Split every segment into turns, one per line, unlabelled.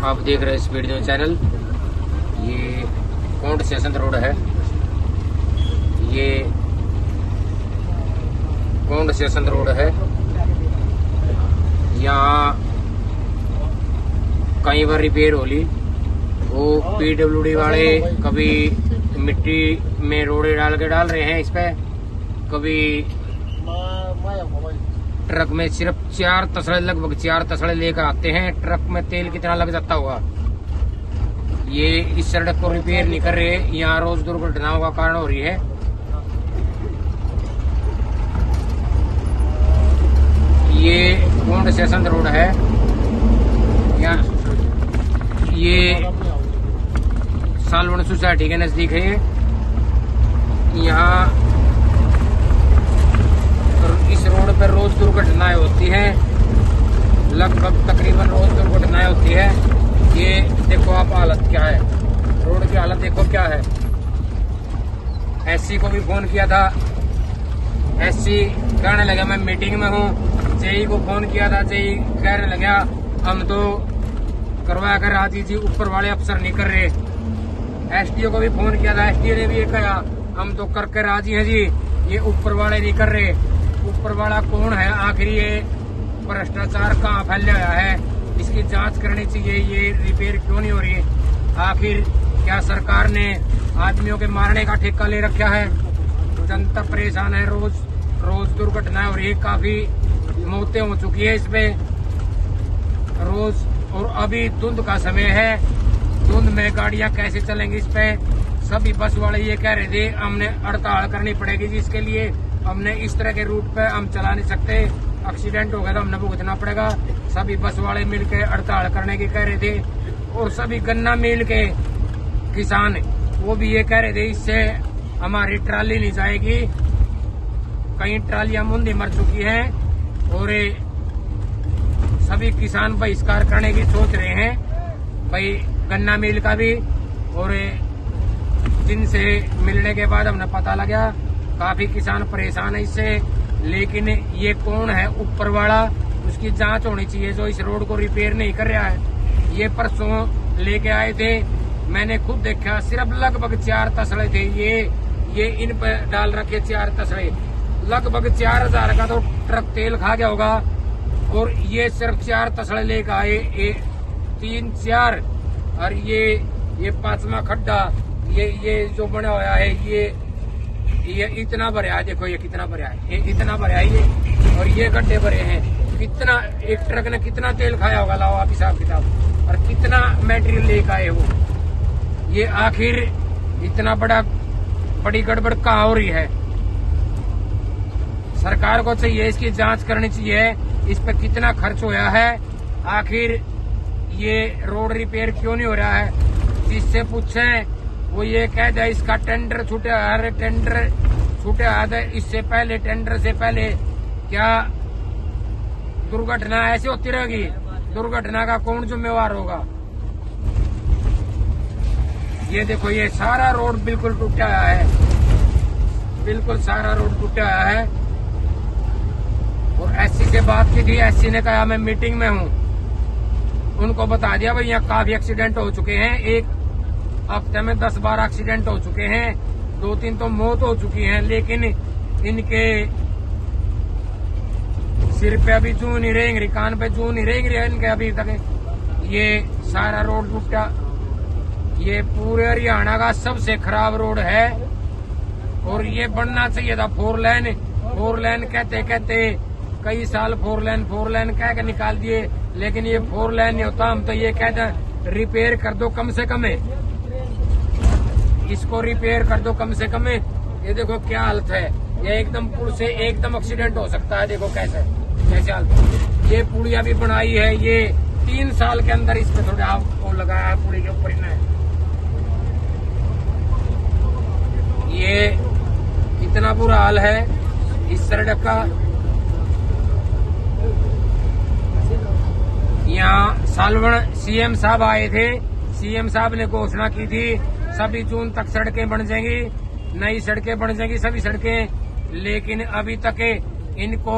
आप देख रहे हैं इस वीडियो चैनल। ये कोंड स्टेशन रोड है। ये कोंड स्टेशन रोड है। यहाँ कई बार रिपेयर होली। वो PWD वाले कभी मिट्टी में रोड़े डाल रहे हैं इस पे, कभी ट्रक में सिर्फ 4 तसड़े, लगभग 4 तसड़े लेकर आते हैं। ट्रक में तेल कितना लग जाता होगा। ये इस सड़क को रिपेयर नहीं कर रहे। यहाँ रोज दुर्घटनाओं का कारण हो रही है। ये कोंड स्टेशन रोड है। यहाँ ये सालवन सोसाइटी के नजदीक है। यहाँ इस रोड पर रोज दुर्घटनाएं होती हैं। लगभग तकरीबन रोज दुर्घटनाएं होती है। ये देखो आप हालत क्या है, रोड की हालत देखो क्या है। SC को भी फोन किया था। SC कहने लगा मैं मीटिंग में हूँ। JE को फोन किया था। JE कहने लगा हम तो करवा कर राजी जी, ऊपर वाले अफसर नहीं कर रहे। SDO को भी फोन किया था। SDO ने भी ये कहा हम तो करके राजी हैं जी, ये ऊपर वाले नहीं कर रहे। ऊपर वाला कौन है आखिर? ये भ्रष्टाचार कहाँ फैला हुआ है, इसकी जांच करनी चाहिए। ये रिपेयर क्यों नहीं हो रही? आखिर क्या सरकार ने आदमियों के मारने का ठेका ले रखा है? जनता परेशान है। रोज दुर्घटनाएं हो रही है। काफी मौतें हो चुकी है इस पे रोज। और अभी धुंध का समय है। धुंध में गाड़ियां कैसे चलेंगी इस पे? सभी बस वाले ये कह रहे थे हमने हड़ताल करनी पड़ेगी जी, इसके लिए हमने इस तरह के रूट पे हम चला नहीं सकते। एक्सीडेंट हो गया तो हमने भुगतना पड़ेगा। सभी बस वाले मिलके हड़ताल करने की कह रहे थे। और सभी गन्ना मिल के किसान वो भी ये कह रहे थे इससे हमारी ट्राली नहीं जाएगी। कई ट्रालियां मुंदी मर चुकी हैं और सभी किसान बहिष्कार करने की सोच रहे हैं भाई, गन्ना मिल का भी। और जिनसे मिलने के बाद हमने पता लगा काफी किसान परेशान है इससे। लेकिन ये कौन है ऊपर वाला, उसकी जांच होनी चाहिए जो इस रोड को रिपेयर नहीं कर रहा है। ये परसों लेके आए थे, मैंने खुद देखा। सिर्फ लगभग 4 तसड़े थे। ये इन पर डाल रखे 4 तसड़े। लगभग 4000 का तो ट्रक तेल खा गया होगा। और ये सिर्फ 4 तसड़े लेके आए। 3-4 और ये 5वां खड्डा ये जो बना हुआ है ये इतना भरा है। देखो ये कितना भरा है, ये इतना भरा है ये। और ये गड्ढे भरे हैं। कितना एक ट्रक ने कितना तेल खाया होगा, लाओ आप हिसाब किताब। और कितना मटेरियल लेकर आए वो। ये आखिर इतना बड़ी गड़बड़ कहाँ हो रही है? सरकार को चाहिए इसकी जांच करनी चाहिए। इस पे कितना खर्च होया है, आखिर ये रोड रिपेयर क्यों नहीं हो रहा है? जिससे पूछे वो ये कह दे इसका टेंडर छूटे। अरे टेंडर छूटे आधे। इससे पहले टेंडर से पहले क्या दुर्घटना ऐसी होती रहेगी? दुर्घटना का कौन जिम्मेवार होगा? ये देखो ये सारा रोड बिल्कुल टूटा है। बिल्कुल सारा रोड टूटा है। और SC से बात की थी। SC ने कहा मैं मीटिंग में हूँ। उनको बता दिया भाई यहाँ काफी एक्सीडेंट हो चुके हैं। एक हफ्ते में 10-12 एक्सीडेंट हो चुके हैं। 2-3 तो मौत हो चुकी हैं। लेकिन इनके सिर पे अभी जू नहीं रहेंगे, कान पे जू नहीं रहेंगे इनके अभी तक। ये सारा रोड टूटा। ये पूरे हरियाणा का सबसे खराब रोड है। और ये बनना चाहिए था 4 लेन। 4 लेन कहते कई साल 4 लेन कह के निकाल दिए। लेकिन ये 4 लेन नहीं होता। हम तो ये कहते हैं रिपेयर कर दो कम से कम, इसको रिपेयर कर दो कम से कम। ये देखो क्या हालत है। ये एकदम पुल से एकदम एक्सीडेंट हो सकता है। देखो कैसे हालत। ये पुलिया भी बनाई है। ये 3 साल के अंदर इस पे थोड़ा वो लगाया है पुली के ऊपर इन्हें। ये कितना बुरा हाल है इस सड़क का। यहाँ सालवन CM साहब आए थे। CM साहब ने घोषणा की थी सभी जून तक सड़कें बन जाएंगी, नई सड़कें बन जाएंगी सभी सड़कें। लेकिन अभी तक इनको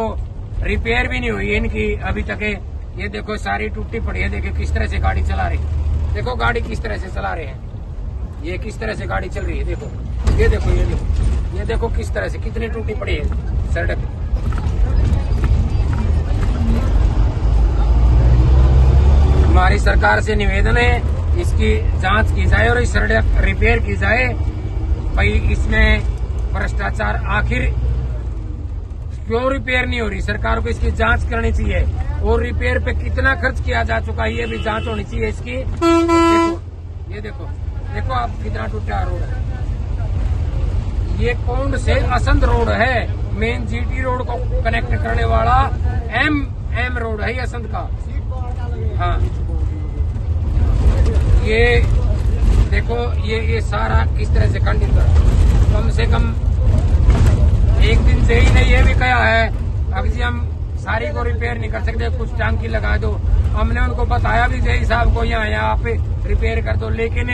रिपेयर भी नहीं हुई इनकी अभी तक। ये देखो सारी टूटी पड़ी है। देखो किस तरह से गाड़ी चला रही है। देखो गाड़ी किस तरह से चला रहे हैं। ये किस तरह से गाड़ी चल रही है। देखो ये देखो ये देखो ये देखो किस तरह से कितनी टूटी पड़ी है सड़क। हमारी सरकार से निवेदन है इसकी जांच की जाए और इस सड़क रिपेयर की जाए। भाई इसमें भ्रष्टाचार आखिर क्यों रिपेयर नहीं हो रही। सरकार को इसकी जांच करनी चाहिए और रिपेयर पे कितना खर्च किया जा चुका है ये भी जांच होनी चाहिए इसकी। देखो ये देखो देखो आप कितना टूटा रोड है। ये कोंड से असंध रोड है। मेन जीटी रोड को कनेक्ट करने वाला एम रोड है ये असंध का। हाँ ये देखो ये सारा किस तरह से खंडित है। कम से कम एक दिन से ही ने ये भी कहा है अब जी हम सारी को रिपेयर नहीं कर सकते, कुछ टांकी लगा दो। हमने उनको बताया भी जय साहब को यहाँ आप रिपेयर कर दो, लेकिन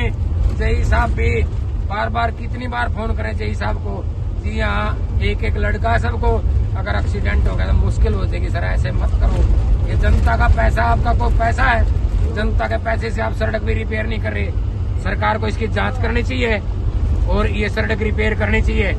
जय साहब भी बार बार कितनी बार फोन करें जय साहब को जी यहाँ एक एक लड़का सबको अगर एक्सीडेंट हो गया तो मुश्किल हो जाएगी। सर ऐसे मत करो, ये जनता का पैसा, आपका कोई पैसा है, जनता के पैसे से आप सड़क भी रिपेयर नहीं कर रहे। सरकार को इसकी जांच करनी चाहिए और ये सड़क रिपेयर करनी चाहिए।